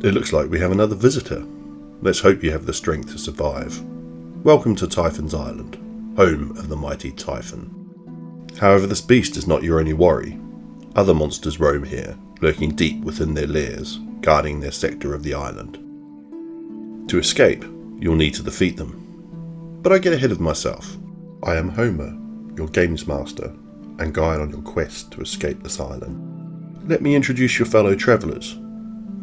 It looks like we have another visitor. Let's hope you have the strength to survive. Welcome to Typhon's Island, home of the mighty Typhon. However, this beast is not your only worry. Other monsters roam here, lurking deep within their lairs, guarding their sector of the island. To escape, you'll need to defeat them. But I get ahead of myself. I am Homer, your games master, and guide on your quest to escape this island. Let me introduce your fellow travellers.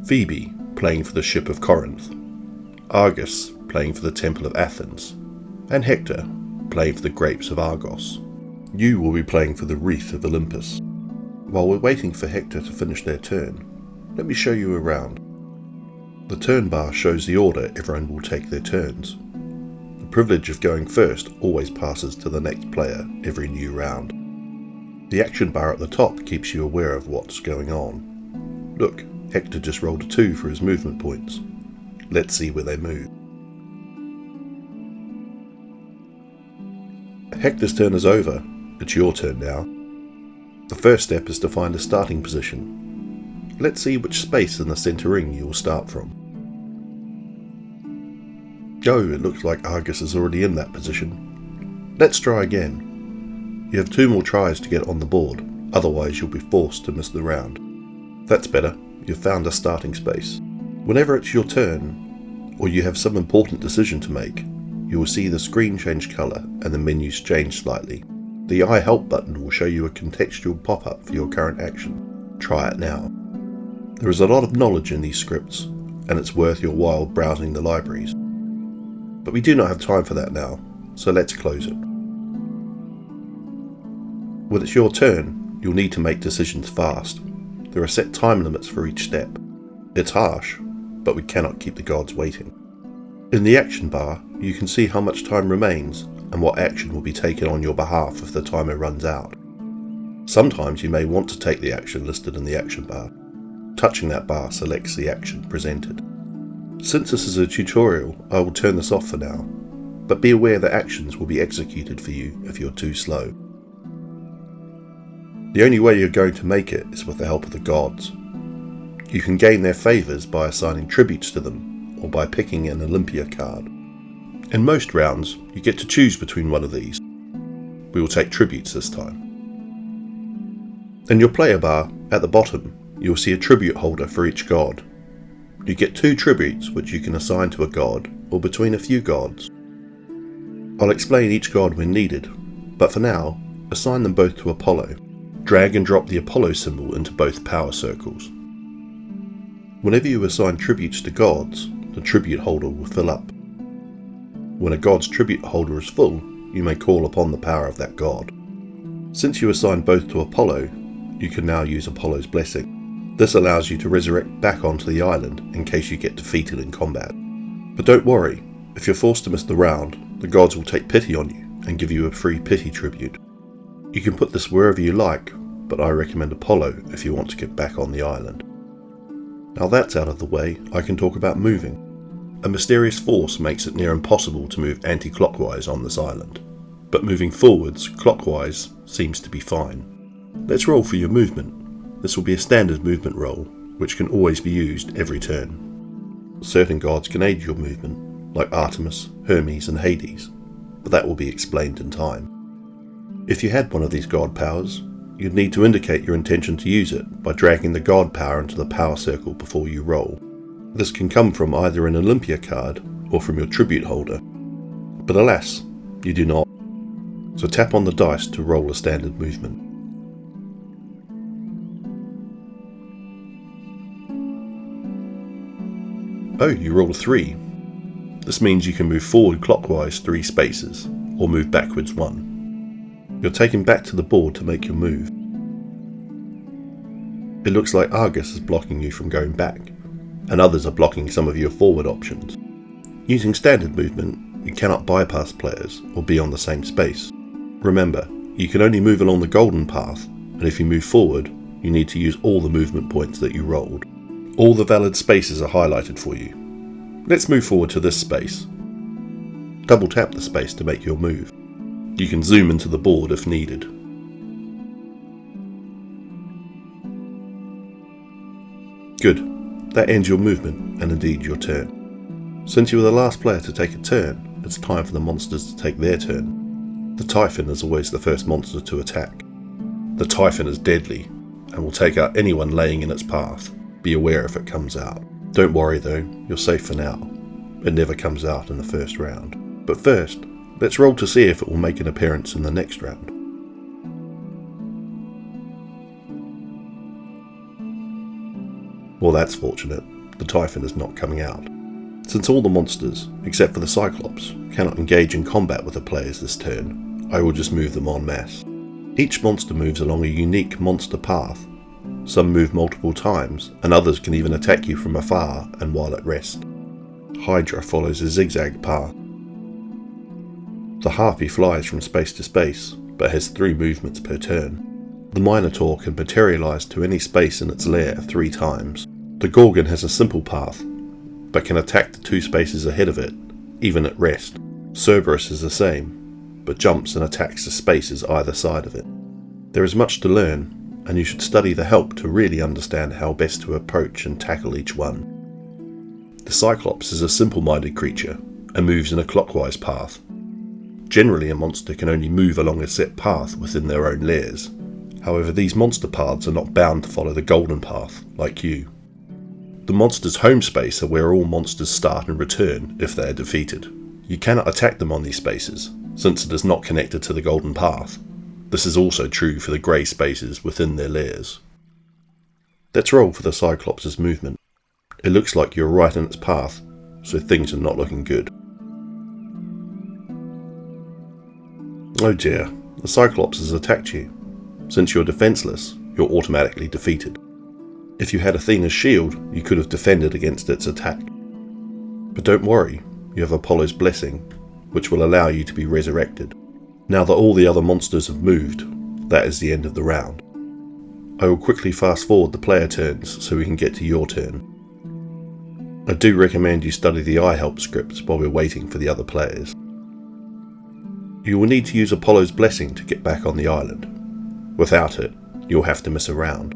Phoebe, playing for the ship of Corinth. Argus, playing for the Temple of Athens. And Hector, playing for the grapes of Argos. You will be playing for the wreath of Olympus. While we're waiting for Hector to finish their turn, let me show you around. The turn bar shows the order everyone will take their turns. The privilege of going first always passes to the next player every new round. The action bar at the top keeps you aware of what's going on. Look, Hector just rolled a 2 for his movement points. Let's see where they move. Hector's turn is over. It's your turn now. The first step is to find a starting position. Let's see which space in the centre ring you will start from. It looks like Argus is already in that position. Let's try again. You have 2 more tries to get on the board, otherwise you'll be forced to miss the round. That's better. You've found a starting space. Whenever it's your turn, or you have some important decision to make, you will see the screen change colour and the menus change slightly. The iHelp button will show you a contextual pop-up for your current action. Try it now. There is a lot of knowledge in these scripts, and it's worth your while browsing the libraries. But we do not have time for that now, so let's close it. When it's your turn, you'll need to make decisions fast. There are set time limits for each step. It's harsh, but we cannot keep the gods waiting. In the action bar, you can see how much time remains and what action will be taken on your behalf if the timer runs out. Sometimes you may want to take the action listed in the action bar. Touching that bar selects the action presented. Since this is a tutorial, I will turn this off for now, but be aware that actions will be executed for you if you're too slow. The only way you're going to make it is with the help of the gods. You can gain their favours by assigning tributes to them, or by picking an Olympia card. In most rounds, you get to choose between one of these. We will take tributes this time. In your player bar, at the bottom, you will see a tribute holder for each god. You get 2 tributes which you can assign to a god, or between a few gods. I'll explain each god when needed, but for now, assign them both to Apollo. Drag and drop the Apollo symbol into both power circles. Whenever you assign tributes to gods, the tribute holder will fill up. When a god's tribute holder is full, you may call upon the power of that god. Since you assign both to Apollo, you can now use Apollo's blessing. This allows you to resurrect back onto the island in case you get defeated in combat. But don't worry, if you're forced to miss the round, the gods will take pity on you and give you a free pity tribute. You can put this wherever you like, but I recommend Apollo if you want to get back on the island. Now that's out of the way, I can talk about moving. A mysterious force makes it near impossible to move anti-clockwise on this island, but moving forwards, clockwise, seems to be fine. Let's roll for your movement. This will be a standard movement roll, which can always be used every turn. Certain gods can aid your movement, like Artemis, Hermes and Hades, but that will be explained in time. If you had one of these god powers, you'd need to indicate your intention to use it by dragging the god power into the power circle before you roll. This can come from either an Olympia card or from your tribute holder, but alas, you do not. So tap on the dice to roll a standard movement. Oh, you rolled a 3. This means you can move forward clockwise 3 spaces, or move backwards 1. You're taken back to the board to make your move. It looks like Argus is blocking you from going back, and others are blocking some of your forward options. Using standard movement, you cannot bypass players or be on the same space. Remember, you can only move along the golden path, and if you move forward, you need to use all the movement points that you rolled. All the valid spaces are highlighted for you. Let's move forward to this space. Double tap the space to make your move. You can zoom into the board if needed. Good. That ends your movement and indeed your turn. Since you were the last player to take a turn, it's time for the monsters to take their turn. The Typhon is always the first monster to attack. The Typhon is deadly and will take out anyone laying in its path. Be aware if it comes out. Don't worry though, you're safe for now. It never comes out in the first round. But first, let's roll to see if it will make an appearance in the next round. Well, that's fortunate. The Typhon is not coming out. Since all the monsters, except for the Cyclopes, cannot engage in combat with the players this turn, I will just move them en masse. Each monster moves along a unique monster path. Some move multiple times, and others can even attack you from afar and while at rest. Hydra follows a zigzag path. The Harpy flies from space to space, but has 3 movements per turn. The Minotaur can materialise to any space in its lair 3 times. The Gorgon has a simple path, but can attack the 2 spaces ahead of it, even at rest. Cerberus is the same, but jumps and attacks the spaces either side of it. There is much to learn, and you should study the help to really understand how best to approach and tackle each one. The Cyclops is a simple-minded creature, and moves in a clockwise path. Generally a monster can only move along a set path within their own lairs. However, these monster paths are not bound to follow the golden path, like you. The monster's home space are where all monsters start and return if they are defeated. You cannot attack them on these spaces, since it is not connected to the golden path. This is also true for the grey spaces within their lairs. Let's roll for the Cyclops' movement. It looks like you're right in its path, so things are not looking good. Oh dear, the Cyclops has attacked you. Since you're defenceless, you're automatically defeated. If you had Athena's shield, you could have defended against its attack. But don't worry, you have Apollo's blessing, which will allow you to be resurrected. Now that all the other monsters have moved, that is the end of the round. I will quickly fast forward the player turns so we can get to your turn. I do recommend you study the iHelp scripts while we're waiting for the other players. You will need to use Apollo's blessing to get back on the island. Without it, you'll have to miss a round.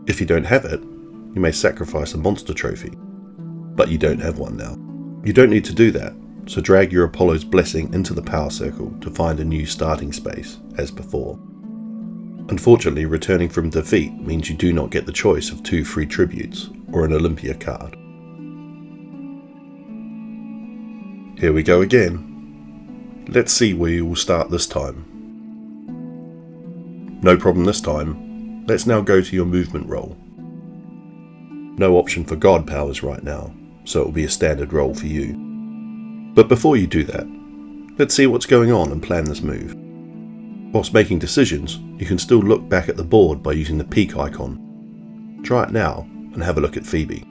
If you don't have it, you may sacrifice a monster trophy, but you don't have one now. You don't need to do that, so drag your Apollo's blessing into the power circle to find a new starting space, as before. Unfortunately, returning from defeat means you do not get the choice of 2 free tributes or an Olympia card. Here we go again. Let's see where you will start this time. No problem this time. Let's now go to your movement roll. No option for god powers right now, so it will be a standard roll for you. But before you do that, let's see what's going on and plan this move. Whilst making decisions, you can still look back at the board by using the peak icon. Try it now and have a look at Phoebe.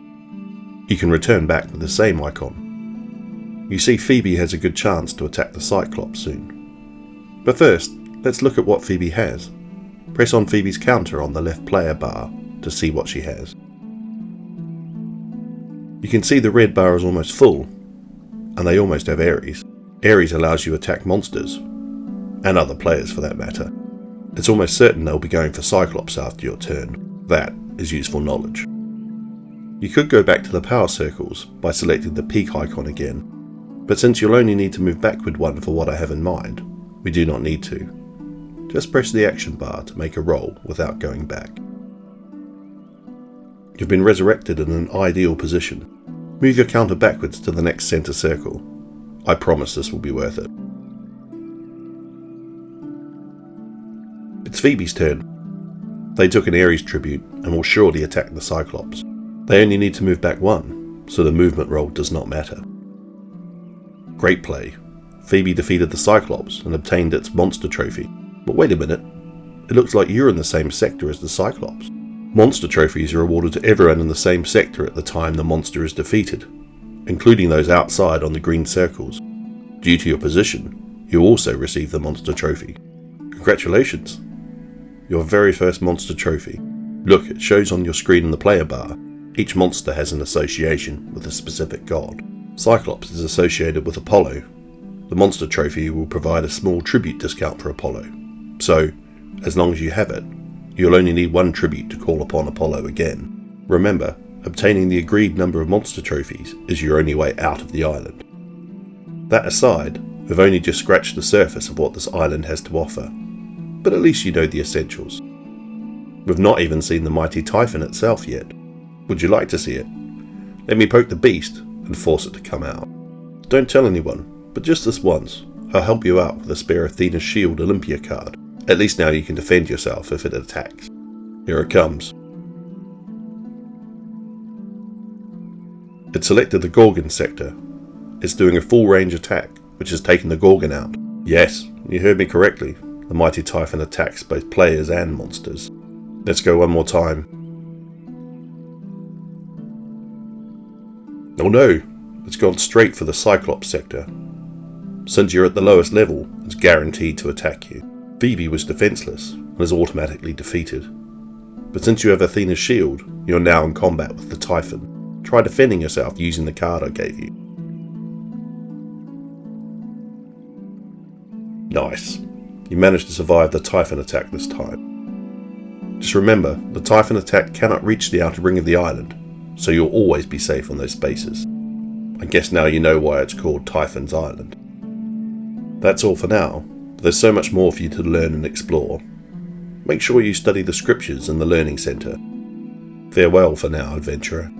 You can return back to the same icon. You see Phoebe has a good chance to attack the Cyclops soon. But first, let's look at what Phoebe has. Press on Phoebe's counter on the left player bar to see what she has. You can see the red bar is almost full, and they almost have Ares. Ares allows you to attack monsters, and other players for that matter. It's almost certain they'll be going for Cyclops after your turn. That is useful knowledge. You could go back to the PowerCircles by selecting the peak icon again, but since you'll only need to move backward 1 for what I have in mind, we do not need to. Just press the action bar to make a roll without going back. You've been resurrected in an ideal position. Move your counter backwards to the next centre circle. I promise this will be worth it. It's Phoebe's turn. They took an Ares tribute and will surely attack the Cyclops. They only need to move back 1, so the movement roll does not matter. Great play. Phoebe defeated the Cyclops and obtained its monster trophy. But wait a minute, it looks like you're in the same sector as the Cyclops. Monster trophies are awarded to everyone in the same sector at the time the monster is defeated, including those outside on the green circles. Due to your position, you also receive the monster trophy. Congratulations! Your very first monster trophy. Look, it shows on your screen in the player bar. Each monster has an association with a specific god. Cyclops is associated with Apollo. The monster trophy will provide a small tribute discount for Apollo. So, as long as you have it, you'll only need 1 tribute to call upon Apollo again. Remember, obtaining the agreed number of monster trophies is your only way out of the island. That aside, we've only just scratched the surface of what this island has to offer, but at least you know the essentials. We've not even seen the mighty Typhon itself yet. Would you like to see it? Let me poke the beast and force it to come out. Don't tell anyone, but just this once, I'll help you out with a spare Athena's Shield Olympia card. At least now you can defend yourself if it attacks. Here it comes. It selected the Gorgon sector. It's doing a full range attack, which has taken the Gorgon out. Yes, you heard me correctly. The mighty Typhon attacks both players and monsters. Let's go one more time. Oh no, it's gone straight for the Cyclopes sector. Since you're at the lowest level, it's guaranteed to attack you. Phoebe was defenceless and is automatically defeated. But since you have Athena's shield, you're now in combat with the Typhon. Try defending yourself using the card I gave you. Nice. You managed to survive the Typhon attack this time. Just remember, the Typhon attack cannot reach the outer ring of the island, so you'll always be safe on those spaces. I guess now you know why it's called Typhon's Island. That's all for now, but there's so much more for you to learn and explore. Make sure you study the scriptures in the Learning Centre. Farewell for now, adventurer.